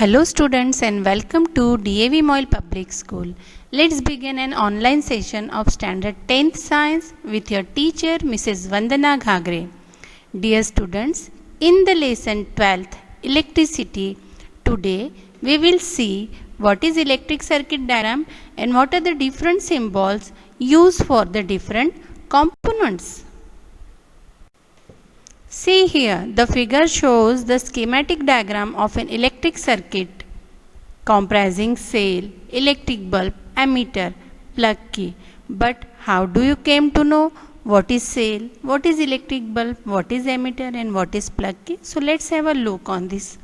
Hello students and welcome to DAV Moyle Public School. Let's begin an online session of Standard 10th Science with your teacher Mrs. Vandana Ghagre. Dear students, in the lesson 12th Electricity, today we will see what is electric circuit diagram and what are the different symbols used for the different components. See here, the figure shows the schematic diagram of an electric circuit comprising cell, electric bulb, ammeter, plug key. But how do you came to know what is cell, what is electric bulb, what is ammeter and what is plug key? So let's have a look on this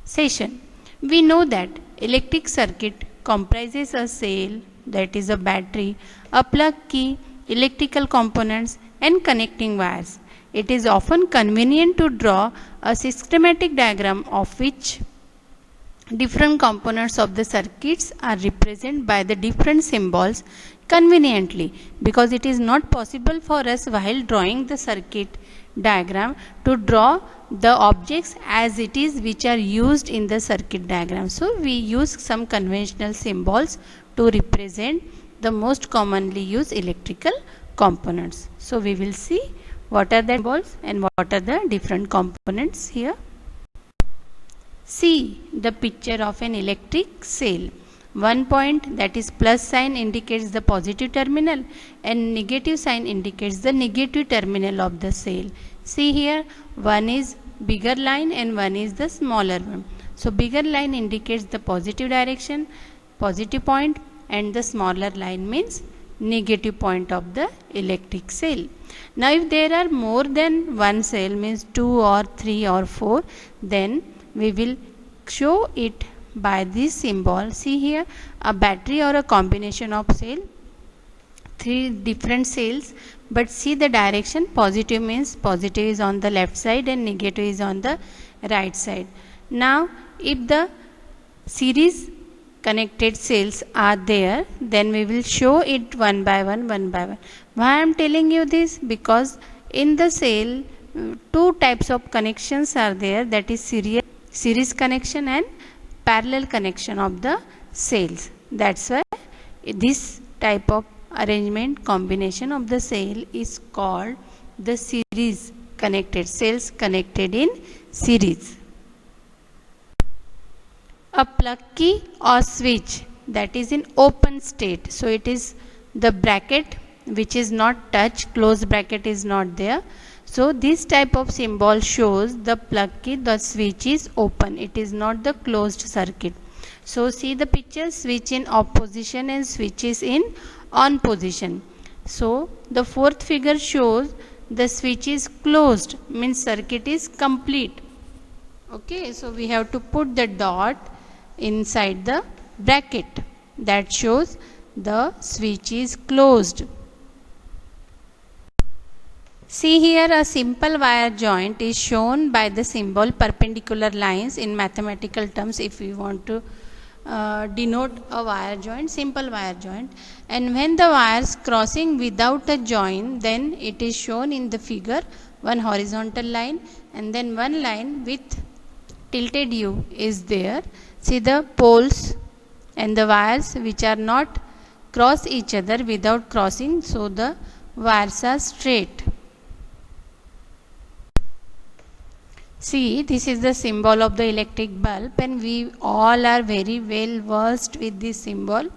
session. We know that electric circuit comprises a cell, that is a battery, a plug key, electrical components and connecting wires. It is often convenient to draw a schematic diagram of which different components of the circuits are represented by the different symbols conveniently, because it is not possible for us while drawing the circuit diagram to draw the objects as it is which are used in the circuit diagram. So we use some conventional symbols to represent the most commonly used electrical components. So we will see what are the symbols and what are the different components here. See the picture of an electric cell. One point, that is plus sign, indicates the positive terminal and negative sign indicates the negative terminal of the cell. See here, one is bigger line and one is the smaller one. So bigger line indicates the positive direction, positive point, and the smaller line means negative point of the electric cell. Now if there are more than one cell, means 2 or 3 or 4, then we will show it by this symbol. See here, a battery or a combination of cell, 3 different cells, but see the direction. Positive means positive is on the left side and negative is on the right side. Now if the series connected cells are there, then we will show it one by one. Why I am telling you this? Because in the cell 2 types of connections are there, that is series connection and parallel connection of the cells. That's why this type of arrangement combination of the cell is called the series connected, cells connected in series. A plug key or switch, that is in open state, so it is the bracket which is not touched, closed bracket is not there. So this type of symbol shows the plug key, the switch is open, it is not the closed circuit. So see the picture, switch in off position and switch is in on position. So the fourth figure shows the switch is closed, means circuit is complete. Okay, so we have to put the dot inside the bracket, that shows the switch is closed. See here, a simple wire joint is shown by the symbol perpendicular lines in mathematical terms. If we want to denote a wire joint, simple wire joint, and when the wires crossing without a joint, then it is shown in the figure one horizontal line and then one line with tilted U is there. See the poles and the wires which are not cross each other without crossing, so the wires are straight. See, this is the symbol of the electric bulb, and we all are very well versed with this symbol,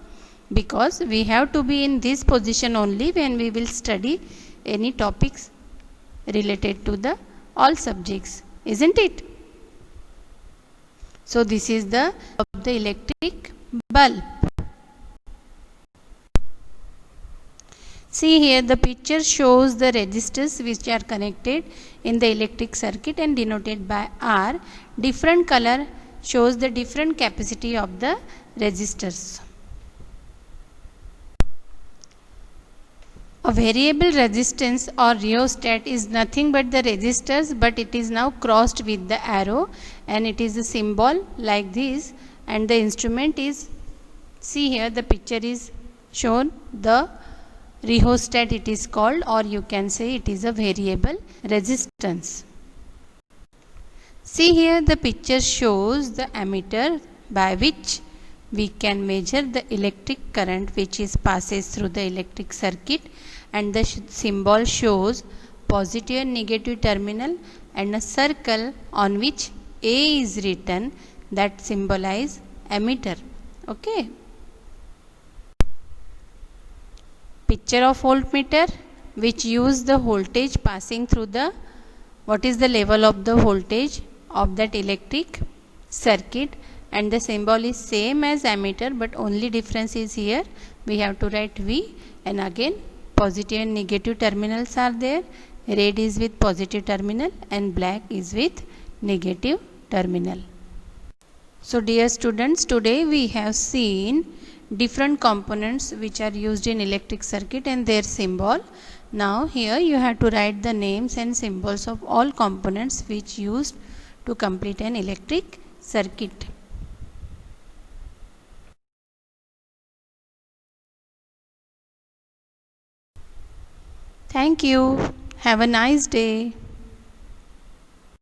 because we have to be in this position only when we will study any topics related to the all subjects, isn't it? So this is the electric bulb. See here, the picture shows the resistors which are connected in the electric circuit and denoted by R. Different color shows the different capacity of the resistors. A variable resistance or rheostat is nothing but the resistors, but it is now crossed with the arrow and it is a symbol like this, and the instrument is, see here the picture is shown, the rheostat it is called, or you can say it is a variable resistance. See here, the picture shows the ammeter by which we can measure the electric current which is passes through the electric circuit, and the symbol shows positive and negative terminal and a circle on which A is written that symbolize ammeter. Okay. Picture of voltmeter which use the voltage passing through the what is the level of the voltage of that electric circuit, and the symbol is same as ammeter, but only difference is here we have to write V, and again positive and negative terminals are there. Red is with positive terminal and black is with negative terminal. So dear students, today we have seen different components which are used in electric circuit and their symbol. Now here you have to write the names and symbols of all components which used to complete an electric circuit. Thank you. Have a nice day.